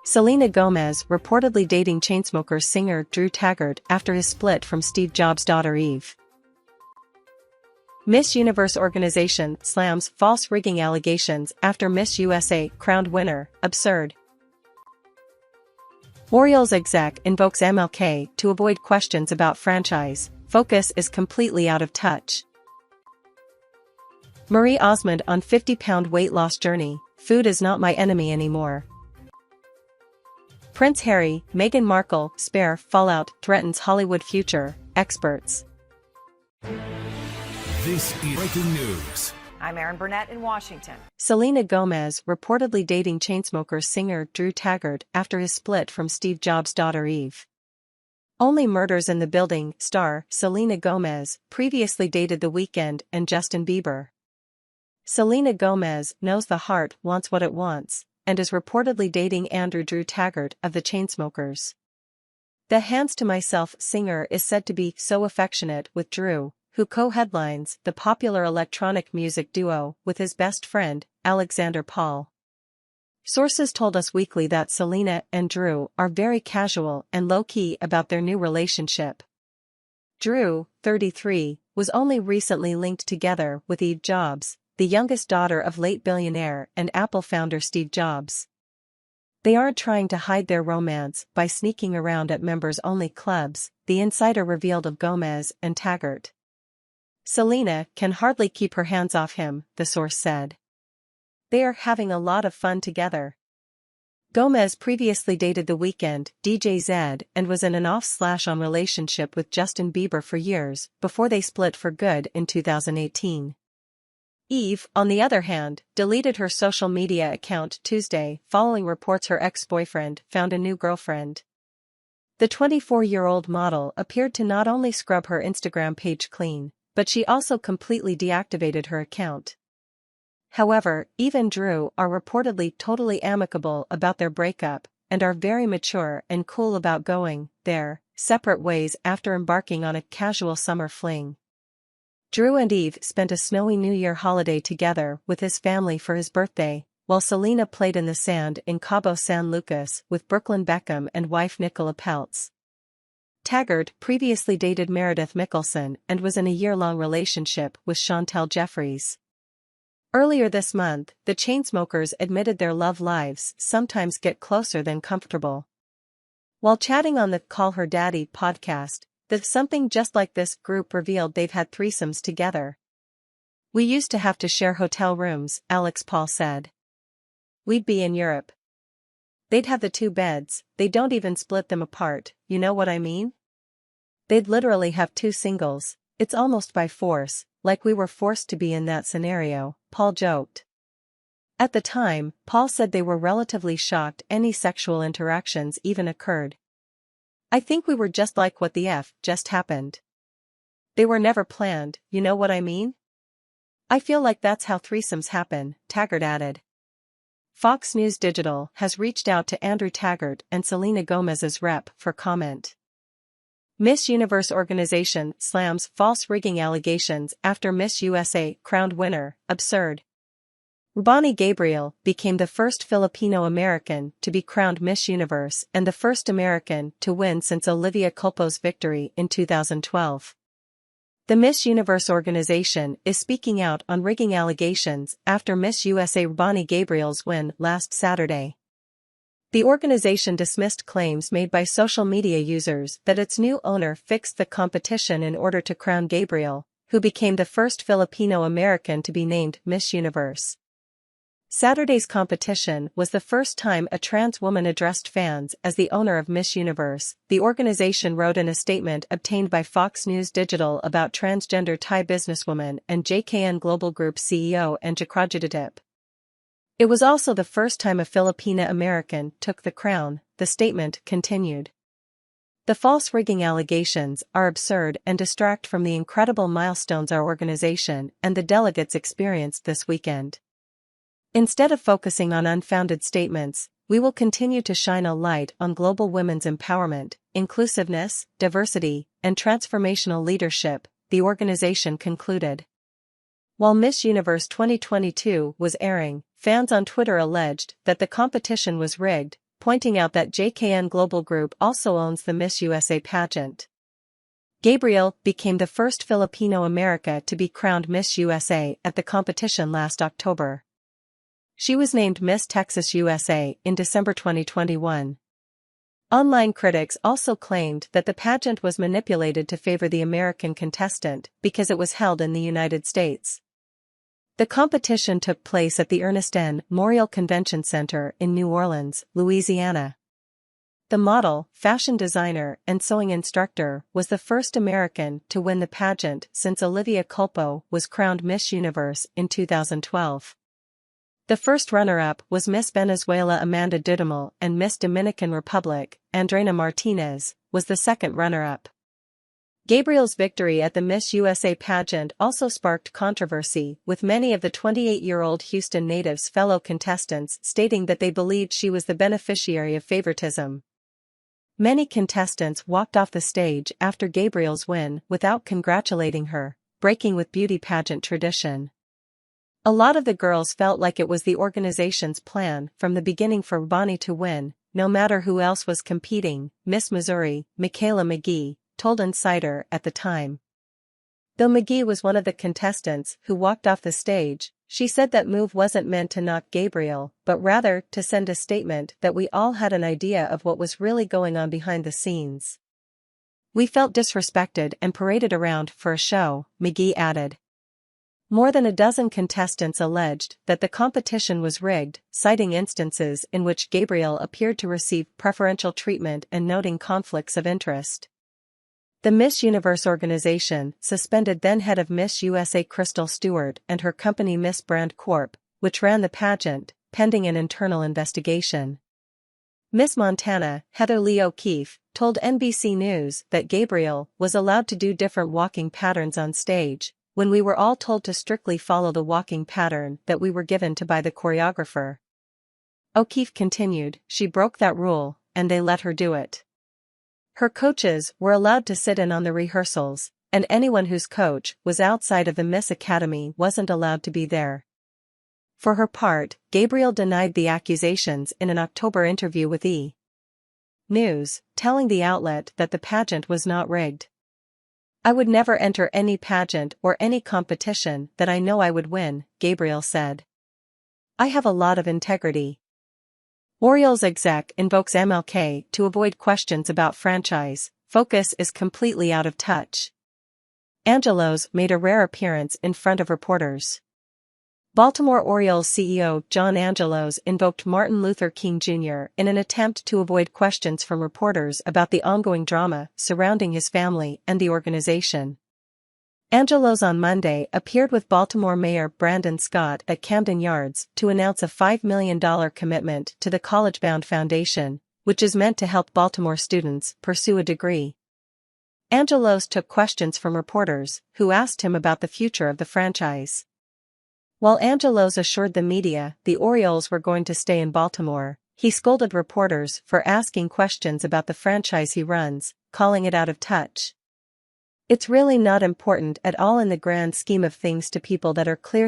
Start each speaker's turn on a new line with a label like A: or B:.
A: Selena Gomez reportedly dating Chainsmokers singer Drew Taggart after his split from Steve Jobs' daughter Eve. Miss Universe organization slams false rigging allegations after Miss USA crowned winner, absurd. Orioles exec invokes MLK to avoid questions about franchise, focus is completely out of touch. Marie Osmond on 50-pound weight loss journey, food is not my enemy anymore. Prince Harry, Meghan Markle, spare fallout threatens Hollywood future, experts.
B: This is breaking news.
C: I'm Erin Burnett in Washington.
A: Selena Gomez reportedly dating Chainsmokers singer Drew Taggart after his split from Steve Jobs' daughter Eve. Only Murders in the Building star Selena Gomez previously dated The Weeknd and Justin Bieber. Selena Gomez knows the heart wants what it wants, and is reportedly dating Andrew Drew Taggart of the Chainsmokers. The Hands to Myself singer is said to be so affectionate with Drew, who co-headlines the popular electronic music duo with his best friend, Alexander Paul. Sources told Us Weekly that Selena and Drew are very casual and low-key about their new relationship. Drew, 33, was only recently linked together with Eve Jobs, the youngest daughter of late billionaire and Apple founder Steve Jobs. They aren't trying to hide their romance by sneaking around at members-only clubs, the insider revealed of Gomez and Taggart. Selena can hardly keep her hands off him, the source said. They are having a lot of fun together. Gomez previously dated The Weeknd, DJ Zed, and was in an off-on relationship with Justin Bieber for years before they split for good in 2018. Eve, on the other hand, deleted her social media account Tuesday following reports her ex-boyfriend found a new girlfriend. The 24-year-old model appeared to not only scrub her Instagram page clean, but she also completely deactivated her account. However, Eve and Drew are reportedly totally amicable about their breakup, and are very mature and cool about going their separate ways after embarking on a casual summer fling. Drew and Eve spent a snowy New Year holiday together with his family for his birthday, while Selena played in the sand in Cabo San Lucas with Brooklyn Beckham and wife Nicola Peltz. Taggart previously dated Meredith Mickelson and was in a year-long relationship with Chantel Jeffries. Earlier this month, the Chainsmokers admitted their love lives sometimes get closer than comfortable. While chatting on the Call Her Daddy podcast, the Something Just Like This group revealed they've had threesomes together. We used to have to share hotel rooms, Alex Paul said. We'd be in Europe. They'd have the two beds, they don't even split them apart, you know what I mean? They'd literally have two singles, it's almost by force, like we were forced to be in that scenario, Paul joked. At the time, Paul said they were relatively shocked any sexual interactions even occurred. I think we were just like what the F just happened. They were never planned, you know what I mean? I feel like that's how threesomes happen, Taggart added. Fox News Digital has reached out to Andrew Taggart and Selena Gomez's rep for comment. Miss Universe organization slams false rigging allegations after Miss USA crowned winner, absurd. Rubani Gabriel became the first Filipino-American to be crowned Miss Universe and the first American to win since Olivia Culpo's victory in 2012. The Miss Universe organization is speaking out on rigging allegations after Miss USA Rubani Gabriel's win last Saturday. The organization dismissed claims made by social media users that its new owner fixed the competition in order to crown Gabriel, who became the first Filipino-American to be named Miss Universe. Saturday's competition was the first time a trans woman addressed fans as the owner of Miss Universe, the organization wrote in a statement obtained by Fox News Digital about transgender Thai businesswoman and JKN Global Group CEO Anja Krajaditip. It was also the first time a Filipina American took the crown, the statement continued. The false rigging allegations are absurd and distract from the incredible milestones our organization and the delegates experienced this weekend. Instead of focusing on unfounded statements, we will continue to shine a light on global women's empowerment, inclusiveness, diversity, and transformational leadership, the organization concluded. While Miss Universe 2022 was airing, fans on Twitter alleged that the competition was rigged, pointing out that JKN Global Group also owns the Miss USA pageant. Gabriel became the first Filipino-American to be crowned Miss USA at the competition last October. She was named Miss Texas USA in December 2021. Online critics also claimed that the pageant was manipulated to favor the American contestant because it was held in the United States. The competition took place at the Ernest N. Morial Convention Center in New Orleans, Louisiana. The model, fashion designer, and sewing instructor was the first American to win the pageant since Olivia Culpo was crowned Miss Universe in 2012. The first runner-up was Miss Venezuela Amanda Dudamel, and Miss Dominican Republic, Andreina Martinez, was the second runner-up. Gabriel's victory at the Miss USA pageant also sparked controversy, with many of the 28-year-old Houston native's fellow contestants stating that they believed she was the beneficiary of favoritism. Many contestants walked off the stage after Gabriel's win without congratulating her, breaking with beauty pageant tradition. A lot of the girls felt like it was the organization's plan from the beginning for Bonnie to win, no matter who else was competing, Miss Missouri, Michaela McGee, told Insider at the time. Though McGee was one of the contestants who walked off the stage, she said that move wasn't meant to knock Gabriel, but rather to send a statement that we all had an idea of what was really going on behind the scenes. We felt disrespected and paraded around for a show, McGee added. More than a dozen contestants alleged that the competition was rigged, citing instances in which Gabriel appeared to receive preferential treatment and noting conflicts of interest. The Miss Universe organization suspended then-head of Miss USA Crystal Stewart and her company Miss Brand Corp., which ran the pageant, pending an internal investigation. Miss Montana, Heather Lee O'Keefe, told NBC News that Gabriel was allowed to do different walking patterns on stage, when we were all told to strictly follow the walking pattern that we were given to by the choreographer. O'Keefe continued, she broke that rule, and they let her do it. Her coaches were allowed to sit in on the rehearsals, and anyone whose coach was outside of the Miss Academy wasn't allowed to be there. For her part, Gabriel denied the accusations in an October interview with USNews, telling the outlet that the pageant was not rigged. I would never enter any pageant or any competition that I know I would win, Gabriel said. I have a lot of integrity. Orioles exec invokes MLK to avoid questions about franchise, focus is completely out of touch. Angelos made a rare appearance in front of reporters. Baltimore Orioles CEO John Angelos invoked Martin Luther King Jr. in an attempt to avoid questions from reporters about the ongoing drama surrounding his family and the organization. Angelos on Monday appeared with Baltimore Mayor Brandon Scott at Camden Yards to announce a $5 million commitment to the College Bound Foundation, which is meant to help Baltimore students pursue a degree. Angelos took questions from reporters, who asked him about the future of the franchise. While Angelos assured the media the Orioles were going to stay in Baltimore, he scolded reporters for asking questions about the franchise he runs, calling it out of touch. It's really not important at all in the grand scheme of things to people that are clear